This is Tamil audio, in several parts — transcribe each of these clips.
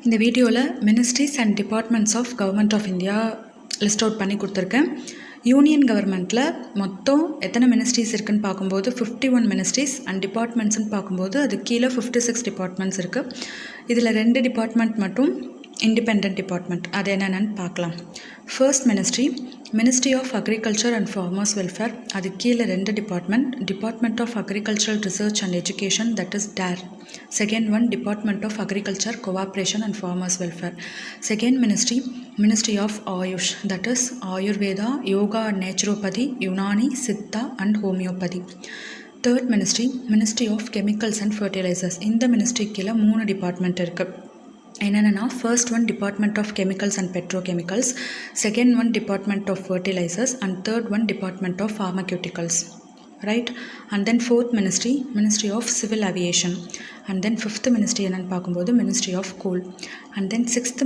இந்த வீடியோவில் ministries and departments of government of India list out பண்ணி கொடுத்துருக்கேன். யூனியன் கவர்மெண்ட்டில் மொத்தம் எத்தனை மினிஸ்ட்ரிஸ் இருக்குதுன்னு பார்க்கும்போது 51 மினிஸ்ட்ரிஸ் அண்ட் டிபார்ட்மெண்ட்ஸ்ன்னு பார்க்கும்போது அது கீழே 56 டிபார்ட்மெண்ட்ஸ் இருக்குது. இதில் 2 டிபார்ட்மெண்ட் மட்டும் இண்டிபெண்ட் டிபார்ட்மெண்ட். அது என்னென்னு பார்க்கலாம். First ministry of agriculture and farmers welfare. அது கீழே 2 department of agricultural research and education, that is DARE. Second one, Department of Agriculture, Cooperation and Farmers Welfare. Second Ministry of Ayush, that is Ayurveda, Yoga and Naturopathy, Unani, Siddha and Homeopathy. Third Ministry of Chemicals and Fertilizers. இந்த மினிஸ்ட்ரி கீழே 3 டிபார்ட்மெண்ட் இருக்குது. என்னென்னா, first one department of chemicals and petrochemicals, second one department of fertilisers and third one department of pharmaceuticals. Right, and then fourth ministry of civil aviation, and then fifth ministry என்னன்னு பார்க்கும்போது ministry of coal, and then sixth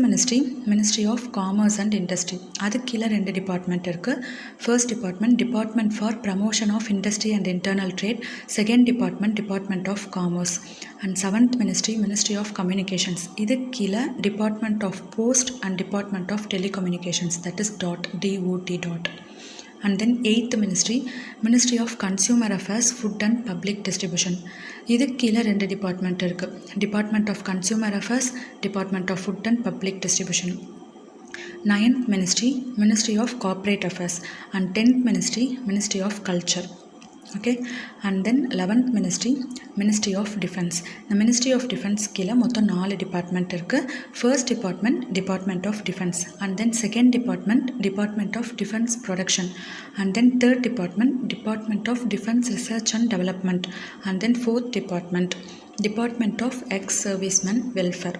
ministry of commerce and industry. அது கீழே 2 டிபார்ட்மெண்ட் இருக்குது. First department for promotion of industry and internal trade, second department of commerce, and seventh ministry of communications. இது கீழே department of post and department of telecommunications, that is DOT. And then eighth ministry of consumer affairs, food and public distribution. இது கீழே 2 டிபார்ட்மெண்ட் இருக்குது. Department of consumer affairs, department of food and public distribution. Ninth ministry of corporate affairs, and 10th ministry of culture. Okay, and then 11th ministry of defence. இந்த மினிஸ்ட்ரி ஆஃப் டிஃபென்ஸ் கீழே மொத்தம் 4 டிபார்ட்மெண்ட் இருக்குது. First department of defence, and then second department of defence production, and then third department of defence research and development, and then fourth department of ex servicemen welfare.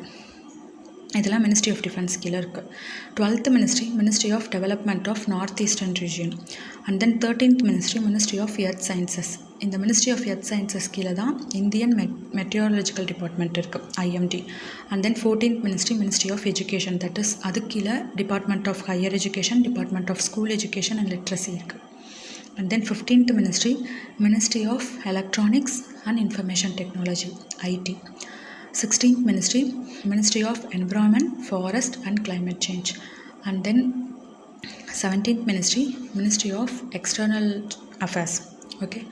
இதெல்லாம் மினிஸ்ட்ரி ஆஃப் டிஃபென்ஸ் கீழே இருக்குது. 12th ministry of development of north eastern region, and then 13th ministry of earth sciences. இந்த மினிஸ்ட்ரி ஆஃப் எர்த் சயின்சஸ் கீழே தான் இந்தியன் மெட்டியாலஜிக்கல் டிபார்ட்மெண்ட் இருக்குது, IMD. And then 14th ministry of education, that is அது கீழே department of higher education, department of school education and literacy இருக்குது. And then 15th ministry of electronics and information technology, IT. 16th ministry of environment, forest and climate change, and then 17th ministry of external affairs. Okay,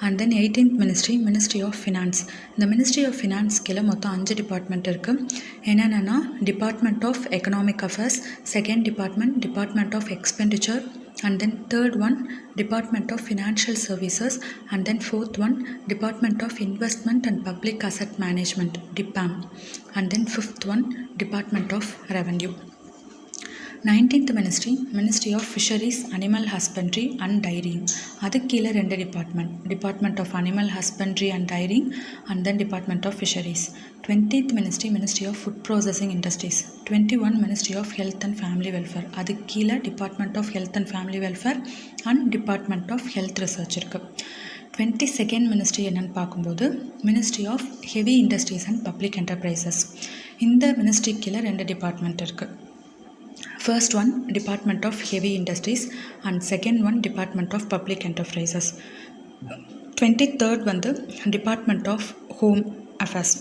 and then 18th ministry of finance. இந்த மினிஸ்ட்ரி ஆஃப் ஃபினான்ஸ் கீழே மொத்தம் 5 டிபார்ட்மெண்ட் இருக்குது. என்னென்னா, department of economic affairs, second department of expenditure, and then third one Department of Financial Services, and then fourth one Department of Investment and Public Asset Management, DIPAM, and then fifth one Department of Revenue. 19th ministry of Fisheries, Animal Husbandry and Dairying. அது கீழே 2 department of animal husbandry and dairying, and then department of fisheries. 20th ministry of food processing industries. 21 ministry of health and family welfare. அது கீழே department of health and family welfare and department of health research இருக்குது. 22nd மினிஸ்ட்ரி என்னென்னு பார்க்கும்போது ministry of heavy industries and public enterprises. இந்த மினிஸ்ட்ரி கீழே 2 டிபார்ட்மெண்ட் இருக்குது. First one Department of Heavy Industries, and second one Department of Public Enterprises. 23rd வந்து Department of Home Affairs.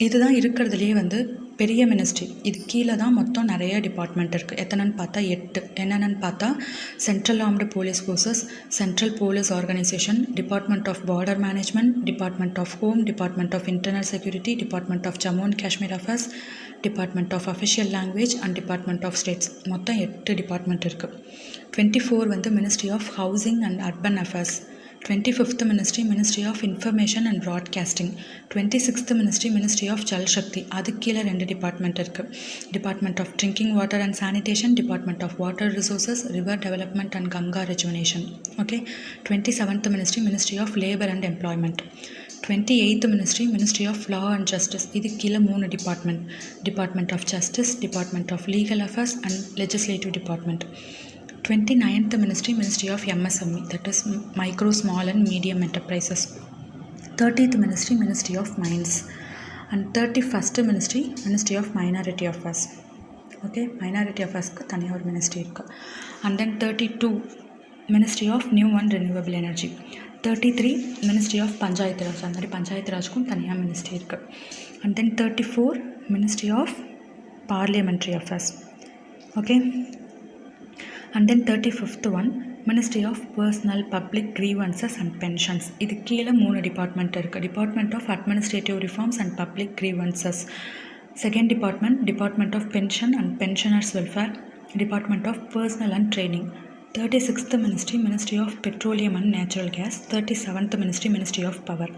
இதுதான் இருக்கிறதுலேயே பெரிய மினிஸ்ட்ரி. இது கீழே தான் மொத்தம் நிறைய டிபார்ட்மெண்ட் இருக்குது. எத்தனைன்னு பார்த்தா 8. என்னென்னு பார்த்தா central armed police forces, central police organisation, department of border management, department of home, department of internal security, department of Jammu and Kashmir affairs, department of official language and department of states. மொத்தம் 8 டிபார்ட்மெண்ட் இருக்குது. 24 ministry of housing and urban affairs. 25th ministry of information and broadcasting. 26th ministry of Jal Shakti. அது கீழே 2 டிபார்ட்மெண்ட் இருக்குது. Department of drinking water and sanitation, department of water resources, river development and Ganga rejuvenation. Okay. 27th ministry of labour and employment. 28th ministry of law and justice. இது கீழே 3 department of justice, department of legal affairs and legislative department. 29th ministry of MSME, that is micro, small and medium enterprises. 30th ministry of mines, and 31st ministry of minority affairs. Okay, minority affairs ku thaniya or ministry irukku. And then 32 ministry of new and renewable energy. 33 ministry of panchayat raj, andari panchayat raj ku thaniya ministry irukku. And then 34 ministry of parliamentary affairs. Okay, and then 35th one, Ministry of Personal Public Grievances and Pensions. இது கீழே 3 டிபார்ட்மெண்ட் இருக்குது. Department of administrative reforms and public grievances. Second department of pension and pensioners welfare. Department of personnel and training. 36th ministry of petroleum and natural gas. 37th ministry of power.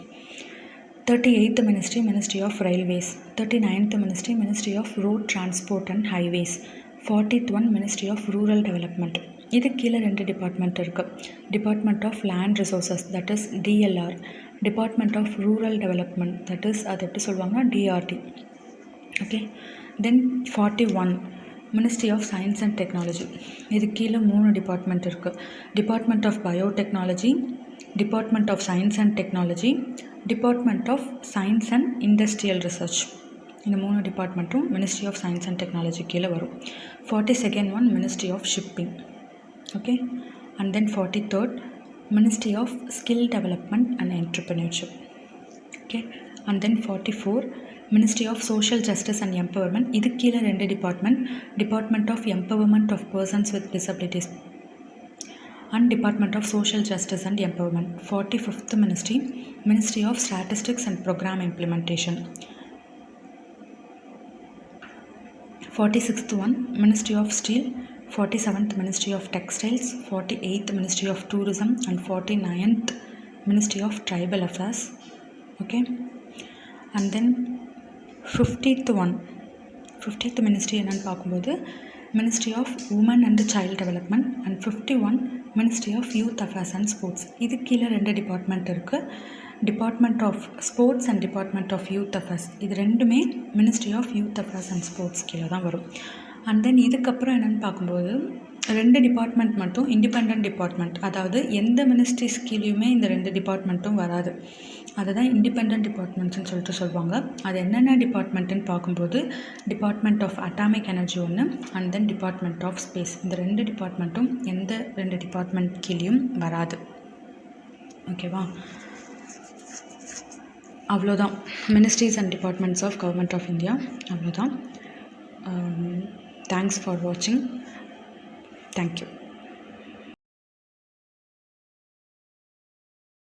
38th ministry of railways. 39th ministry of road transport and highways. 40th one ministry of rural development. இது கீழே 2 டிபார்ட்மெண்ட் இருக்குது. Department of land resources, that is DLR. Department of rural development, that is அது எப்படி சொல்லுவாங்கன்னா DRD. Okay, then 41 ministry of science and technology. இது கீழே 3 டிபார்ட்மெண்ட் இருக்குது. Department of biotechnology, department of science and technology, department of science and industrial research. இந்த 3 டிபார்ட்மெண்ட்டும் ministry of science and technology கீழே வரும். 42nd one ministry of shipping. Okay, and then 43rd ministry of skill development and entrepreneurship. Okay, and then 44 ministry of social justice and empowerment. இது கீழே 2 department of empowerment of persons with disabilities and department of social justice and empowerment. 45th ministry of statistics and programme implementation. 46th one ministry of steel. 47th ministry of textiles. 48th ministry of tourism and 49th ministry of tribal affairs. Okay, and then 50th ministry என்னென்னு பார்க்கும்போது ministry of women and child development. And 51 ministry of youth affairs and sports. இது கீழே 2 டிபார்ட்மெண்ட் இருக்குது. Department of sports and department of youth affairs. இது ரெண்டுமே ministry of youth affairs and sports கீழே தான் வரும். அண்ட் தென் இதுக்கப்புறம் என்னென்னு பார்க்கும்போது 2 டிபார்ட்மெண்ட் மட்டும் இண்டிபெண்ட் டிபார்ட்மெண்ட், அதாவது எந்த மினிஸ்ட்ரிஸ் கீழேயுமே இந்த 2 டிபார்ட்மெண்ட்டும் வராது. அதை தான் இண்டிபெண்ட் டிபார்ட்மெண்ட்ஸ்னு சொல்லுவாங்க. அது என்னென்ன டிபார்ட்மெண்ட்டுன்னு பார்க்கும்போது டிபார்ட்மெண்ட் ஆஃப் அட்டாமிக் எனர்ஜி ஒன்று, and then department of space. இந்த 2 டிபார்ட்மெண்ட்டும் எந்த 2 டிபார்ட்மெண்ட் கீழேயும் வராது. ஓகேவா, அவ்வளோதான். Ministries and departments of government of India அவ்வளோதான். தேங்க்ஸ் ஃபார் வாட்சிங். தேங்க்யூ.